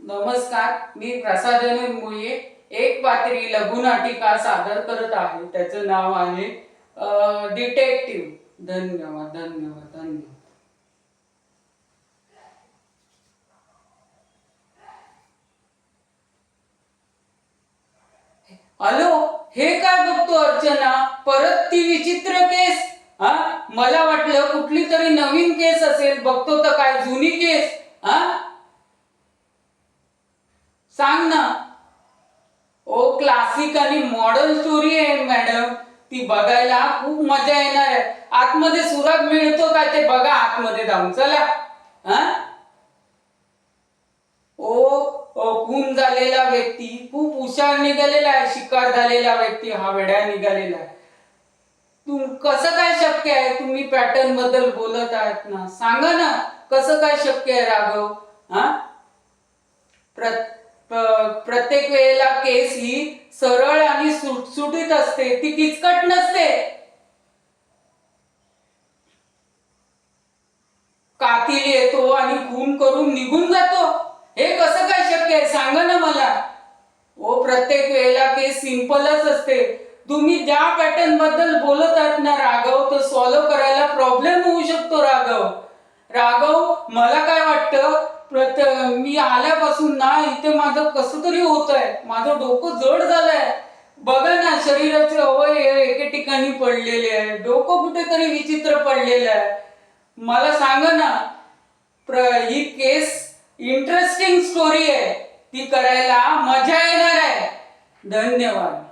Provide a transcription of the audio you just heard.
नमस्कार, मी प्रसादन मुळे एक पात्री लघुनाटिका सादर करत आहे. त्याचं नाव आहे डिटेक्टिव्ह. धन्यवाद धन्यवाद धन्यवाद. हॅलो, हे काय बघतो अर्चना? परत ती विचित्र केस? हा, मला वाटलं कुठली तरी नवीन केस असेल. बघतो तर काय जुनी केस? हा, सांग ना. ओ, क्लासिक आणि मॉडर्न स्टोरी आहे मॅडम. ती बघायला खूप मजा येणार आहे. आतमध्ये सुराग मिळतो का ते बघा, आतमध्ये जाऊन चला. हा, खून झालेला व्यक्ती खूप हुशार निघालेला आहे. शिकार झालेला व्यक्ती हा वेड्या निघालेला आहे. कसं काय शक्य आहे? तुम्ही पॅटर्न बद्दल बोलत आहात ना, सांगा ना. कसं काय शक्य आहे राघव? हा, प्रत्येक वेळेला केस ही सरळ आणि सुटसुटीत असते, ती किचकट नसते. कातील येतो आणि खून करून निघून जातो. हे कसं काय शक्य आहे? सांगा ना मला. प्रत्येक वेळेला केस सिंपलच असते. तुम्ही ज्या पॅटर्न बद्दल बोलत आहात ना राघव, तो सॉल्व्ह करायला प्रॉब्लेम होऊ शकतो राघव. राघव, मला काय वाटतं, मी आल्यापासून ना इथे माझं कसं तरी होत आहे. माझं डोकं जड झालंय. बघा ना, शरीराचे अवयव एके ठिकाणी पडलेले आहे. डोकं कुठेतरी विचित्र पडलेलं आहे. मला सांगा ना. ही केस इंटरेस्टिंग स्टोरी आहे. ती करायला मजा येणार आहे. धन्यवाद.